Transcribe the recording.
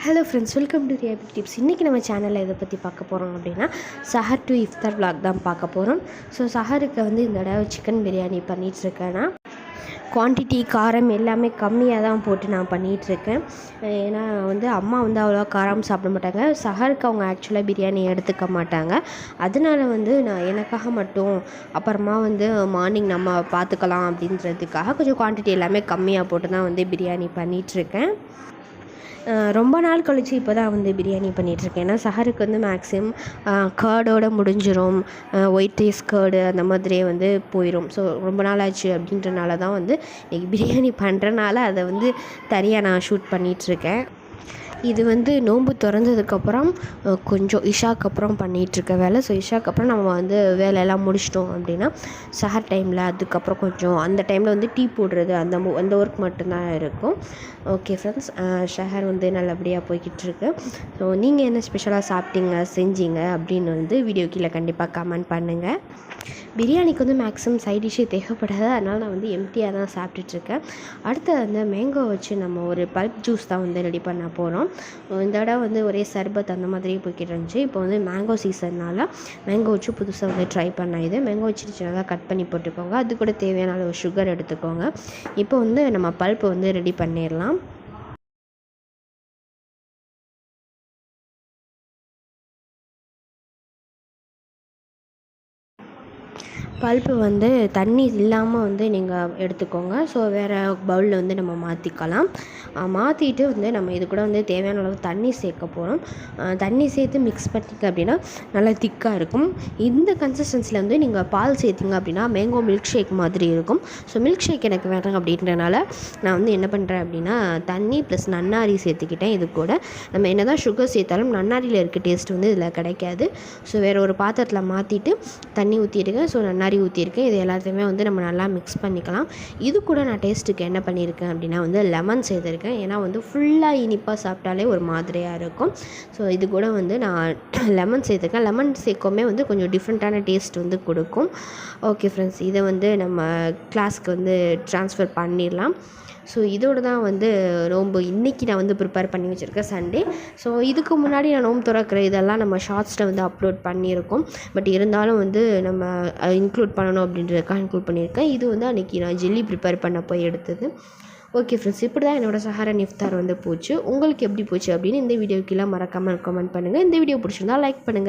Hello friends, welcome to Riya beauty tips. இன்றைக்கி நம்ம சேனலில் இதை பற்றி பார்க்க போகிறோம் அப்படின்னா சஹர் டு இஃப்தார் vlog தான் பார்க்க போகிறோம். ஸோ சஹருக்கு வந்து இந்த தடவை சிக்கன் பிரியாணி பண்ணிகிட்ருக்கேன்னா குவான்டிட்டி காரம் எல்லாமே கம்மியாக தான் போட்டு நான் பண்ணிகிட்ருக்கேன். ஏன்னா வந்து அம்மா வந்து அவ்வளோவா காரம் சாப்பிட மாட்டாங்க. சஹருக்கு அவங்க ஆக்சுவலாக பிரியாணி எடுத்துக்க மாட்டாங்க. அதனால வந்து நான் எனக்காக மட்டும் அப்புறமா வந்து மார்னிங் நம்ம பார்த்துக்கலாம் அப்படின்றதுக்காக கொஞ்சம் குவான்டிட்டி எல்லாமே கம்மியாக போட்டு தான் வந்து பிரியாணி பண்ணிகிட்ருக்கேன். ரொம்ப நாள் கழித்து இப்போ தான் வந்து பிரியாணி பண்ணிகிட்ருக்கேன். ஏன்னா சஹருக்கு வந்து மேக்ஸிமம் கர்டோடு முடிஞ்சிடும், ஒயிட் ரைஸ் கர்டு அந்த மாதிரியே வந்து போயிடும். ஸோ ரொம்ப நாள் ஆச்சு அப்படின்றனால தான் வந்து இன்றைக்கி பிரியாணி பண்ணுறனால அதை வந்து தனியாக நான் ஷூட் பண்ணிகிட்ருக்கேன். இது வந்து நோன்பு திறந்ததுக்கப்புறம் கொஞ்சம் இஷாக்கு அப்புறம் பண்ணிகிட்ருக்க வேலை. ஸோ இஷாக்கு அப்புறம் நம்ம வந்து வேலையெல்லாம் முடிச்சிட்டோம் அப்படின்னா சஹர் டைமில் அதுக்கப்புறம் கொஞ்சம் அந்த டைமில் வந்து டீ போடுறது அந்த ஒர்க் மட்டும்தான் இருக்கும். ஓகே ஃப்ரெண்ட்ஸ், சஹர் வந்து நல்லபடியாக போய்கிட்டுருக்கு. ஸோ நீங்கள் என்ன ஸ்பெஷலாக சாப்பிட்டீங்க செஞ்சீங்க அப்படின்னு வந்து வீடியோ கீழே கண்டிப்பாக கமெண்ட் பண்ணுங்கள். பிரியாணிக்கு வந்து மேக்ஸிமம் சைட் டிஷ்ஷே தேவைப்படாது, அதனால் நான் வந்து எம்டியாக தான் சாப்பிட்டுட்ருக்கேன். அடுத்து அந்த மேங்கோ வச்சு நம்ம ஒரு பல்ப் ஜூஸ் தான் வந்து ரெடி பண்ண போகிறோம். இந்த தடவை வந்து ஒரே சர்பத் அந்த மாதிரியே போய்கிட்டு இருந்துச்சு. இப்போ வந்து மேங்கோ சீசன்னால் மேங்கோ வச்சு புதுசாக வந்து ட்ரை பண்ண இது மேங்கோ வச்சு சின்னதாக கட் பண்ணி போட்டுக்கோங்க. அது கூட தேவையான அளவு சுகர் எடுத்துக்கோங்க. இப்போ வந்து நம்ம பல்ப்பு வந்து ரெடி பண்ணிடலாம். பல்ப்பு வந்து தண்ணி இல்லாமல் வந்து நீங்கள் எடுத்துக்கோங்க. ஸோ வேறு பவுலில் வந்து நம்ம மாற்றிக்கலாம். மாற்றிட்டு வந்து நம்ம இது கூட வந்து தேவையான அளவு தண்ணி சேர்க்க போகிறோம். தண்ணி சேர்த்து மிக்ஸ் பண்ணிங்க அப்படின்னா நல்லா திக்காக இருக்கும். இந்த கன்சிஸ்டன்சியில் வந்து நீங்கள் பால் சேர்த்திங்க அப்படின்னா மேங்கோ மில்க் ஷேக் மாதிரி இருக்கும். ஸோ மில்க் ஷேக் எனக்கு வேண்டாம் அப்படின்றனால நான் வந்து என்ன பண்ணுறேன் அப்படின்னா தண்ணி ப்ளஸ் நன்னாரி சேர்த்துக்கிட்டேன். இது கூட நம்ம என்ன தான் சுகர் சேர்த்தாலும் நன்னாரியில் இருக்க டேஸ்ட் வந்து இதில் கிடைக்காது. ஸோ வேறு ஒரு பாத்திரத்தில் மாற்றிட்டு தண்ணி ஊற்றிடுங்க. ஸோ நன்னாரி ஊற்றிருக்கேன். இது எல்லாத்தையுமே வந்து நம்ம நல்லா மிக்ஸ் பண்ணிக்கலாம். இது கூட நான் டேஸ்ட்டுக்கு என்ன பண்ணியிருக்கேன் அப்படின்னா வந்து லெமன் சேர்த்துருக்கேன். ஏன்னா வந்து ஃபுல்லாக இனிப்பாக சாப்பிட்டாலே ஒரு மாதிரியாக இருக்கும். ஸோ இது கூட வந்து நான் லெமன் சேர்த்துருக்கேன். லெமன் சேர்க்கவுமே வந்து கொஞ்சம் டிஃப்ரெண்ட்டான டேஸ்ட் வந்து கொடுக்கும். ஓகே ஃப்ரெண்ட்ஸ், இதை வந்து நம்ம கிளாஸ்க்கு வந்து ட்ரான்ஸ்ஃபர் பண்ணிடலாம். ஸோ இதோடு தான் வந்து நோன்பு இன்றைக்கி நான் வந்து ப்ரிப்பேர் பண்ணி வச்சுருக்கேன் சண்டே. ஸோ இதுக்கு முன்னாடி நான் நோன்பு திறக்கிற இதெல்லாம் நம்ம ஷார்ட்ஸில் வந்து அப்லோட் பண்ணியிருக்கோம். பட் இருந்தாலும் வந்து நம்ம இன்க்ளூட் பண்ணணும் அப்படின்றதுக்காக இன்க்ளூட் பண்ணியிருக்கேன். இது வந்து அன்றைக்கி நான் ஜெல்லி ப்ரிப்பேர் பண்ண போய் எடுத்தது. ஓகே ஃப்ரெண்ட்ஸ், இப்படி தான் என்னோடய சஹர் அண்ட் இஃப்தார் வந்து போச்சு. உங்களுக்கு எப்படி போச்சு அப்படின்னு இந்த வீடியோக்கெல்லாம் மறக்காமல் கமெண்ட் பண்ணுங்கள். இந்த வீடியோ பிடிச்சிருந்தா லைக் பண்ணுங்கள்.